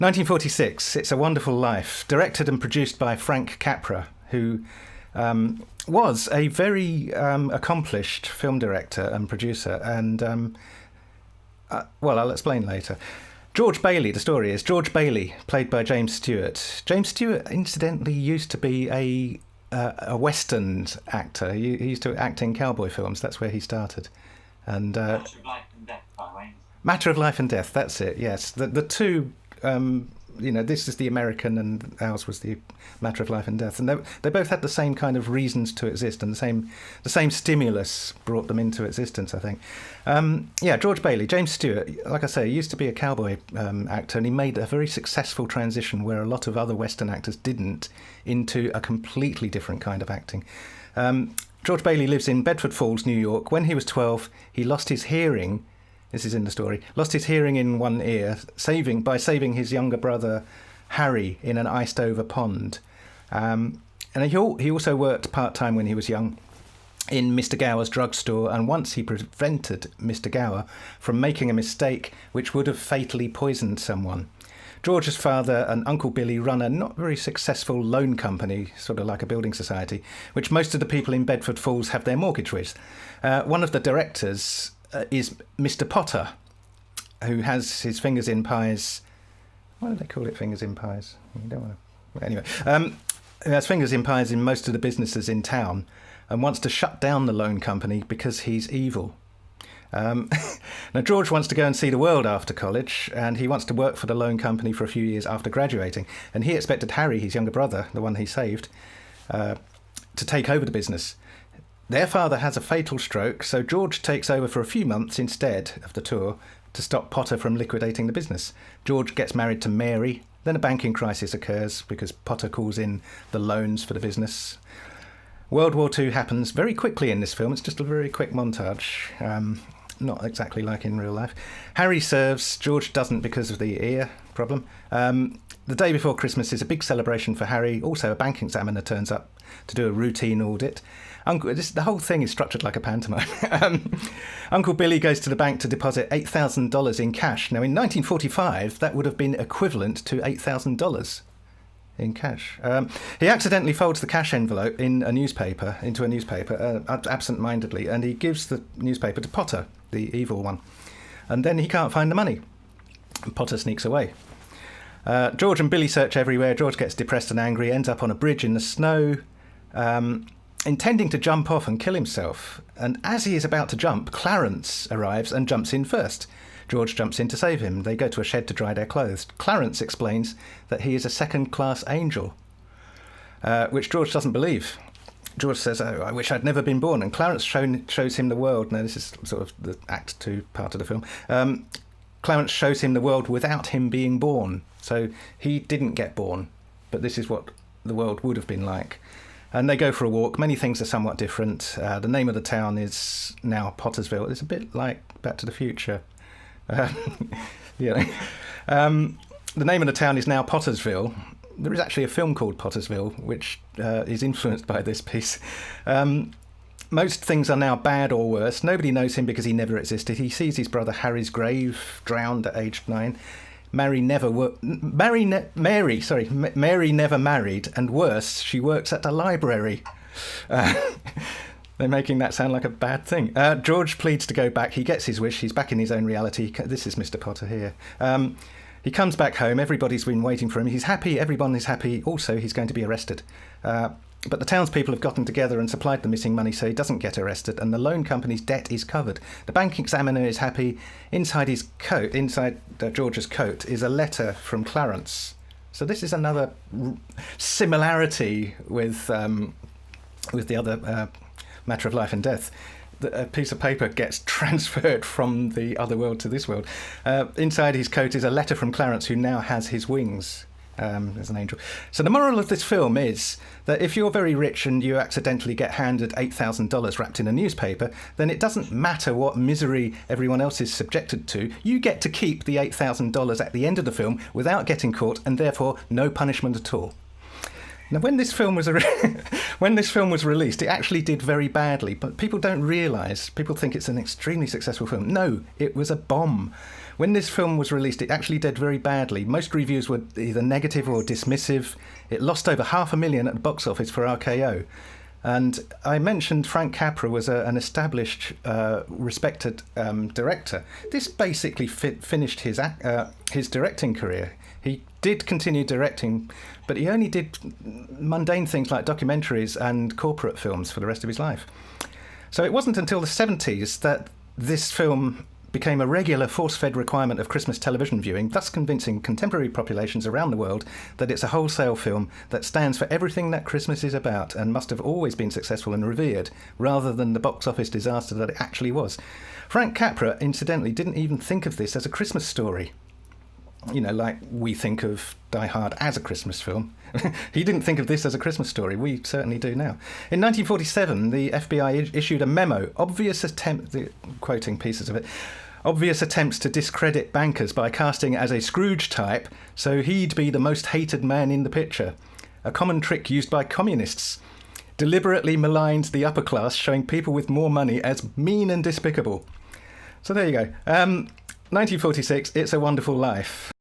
1946, It's a Wonderful Life, directed and produced by Frank Capra, who was a very accomplished film director and producer. And, well, I'll explain later. George Bailey, the story is George Bailey, played by James Stewart. James Stewart, incidentally, used to be a Western actor. He used to act in cowboy films. That's where he started. And Matter of Life and Death, by the way. Matter of Life and Death, that's it, yes. The two, this is the American and ours was the Matter of Life and Death. And they both had the same kind of reasons to exist, and the same stimulus brought them into existence, I think. George Bailey, James Stewart, like I say, he used to be a cowboy actor, and he made a very successful transition where a lot of other Western actors didn't, into a completely different kind of acting. George Bailey lives in Bedford Falls, New York. When he was 12, he lost his hearing. This is in the story. Lost his hearing in one ear, by saving his younger brother Harry in an iced-over pond. And he also worked part-time when he was young in Mr. Gower's drugstore, and once he prevented Mr. Gower from making a mistake which would have fatally poisoned someone. George's father and Uncle Billy run a not very successful loan company, sort of like a building society, which most of the people in Bedford Falls have their mortgage with. One of the directors is Mr. Potter, who has his fingers in pies. Why do they call it fingers in pies? You don't want to... Anyway, who has fingers in pies in most of the businesses in town and wants to shut down the loan company because he's evil. Now, George wants to go and see the world after college, and he wants to work for the loan company for a few years after graduating. And he expected Harry, his younger brother, the one he saved, to take over the business. Their father has a fatal stroke, so George takes over for a few months instead of the tour to stop Potter from liquidating the business. George gets married to Mary, then a banking crisis occurs because Potter calls in the loans for the business. World War II happens very quickly in this film. It's just a very quick montage. Not exactly like in real life. Harry serves, George doesn't because of the ear problem. The day before Christmas is a big celebration for Harry. Also, a bank examiner turns up to do a routine audit. The whole thing is structured like a pantomime. Uncle Billy goes to the bank to deposit $8,000 in cash. Now, in 1945, that would have been equivalent to $8,000 in cash. He accidentally folds the cash envelope into a newspaper, absent-mindedly, and he gives the newspaper to Potter, the evil one. And then he can't find the money. Potter sneaks away. George and Billy search everywhere. George gets depressed and angry, ends up on a bridge in the snow, intending to jump off and kill himself. And as he is about to jump, Clarence arrives and jumps in first. George jumps in to save him. They go to a shed to dry their clothes. Clarence explains that he is a second-class angel, which George doesn't believe. George says, "Oh, I wish I'd never been born." And Clarence shows him the world. Now, this is sort of the Act 2 part of the film. Clarence shows him the world without him being born. So he didn't get born, but this is what the world would have been like. And they go for a walk. Many things are somewhat different. The name of the town is now Pottersville. It's a bit like Back to the Future. The name of the town is now Pottersville. There is actually a film called Pottersville, which is influenced by this piece. Most things are now bad or worse. Nobody knows him because he never existed. He sees his brother Harry's grave, drowned at age 9. Mary never married, and worse, she works at a library. They're making that sound like a bad thing. George pleads to go back. He gets his wish. He's back in his own reality. This is Mr. Potter here. He comes back home. Everybody's been waiting for him. He's happy. Everyone is happy. Also, he's going to be arrested. But the townspeople have gotten together and supplied the missing money so he doesn't get arrested, and the loan company's debt is covered. The bank examiner is happy. Inside George's coat, is a letter from Clarence. So this is another similarity with the other Matter of Life and Death. A piece of paper gets transferred from the other world to this world. Inside his coat is a letter from Clarence, who now has his wings. As an angel. So the moral of this film is that if you're very rich and you accidentally get handed $8,000 wrapped in a newspaper, then it doesn't matter what misery everyone else is subjected to. You get to keep the $8,000 at the end of the film without getting caught, and therefore no punishment at all. Now, when this film was released, it actually did very badly, but people don't realise. People think it's an extremely successful film. No, it was a bomb. When this film was released, it actually did very badly. Most reviews were either negative or dismissive. It lost over $500,000 at the box office for RKO. And I mentioned Frank Capra was an established, respected director. This basically finished his directing career. He did continue directing, but he only did mundane things like documentaries and corporate films for the rest of his life. So it wasn't until the 70s that this film became a regular force-fed requirement of Christmas television viewing, thus convincing contemporary populations around the world that it's a wholesale film that stands for everything that Christmas is about and must have always been successful and revered, rather than the box office disaster that it actually was. Frank Capra, incidentally, didn't even think of this as a Christmas story. You know, like we think of Die Hard as a Christmas film. He didn't think of this as a Christmas story. We certainly do now. In 1947, the FBI issued a memo, quoting pieces of it, obvious attempts to discredit bankers by casting as a Scrooge type, so he'd be the most hated man in the picture. A common trick used by communists. Deliberately maligned the upper class, showing people with more money as mean and despicable. So there you go. 1946, It's a Wonderful Life.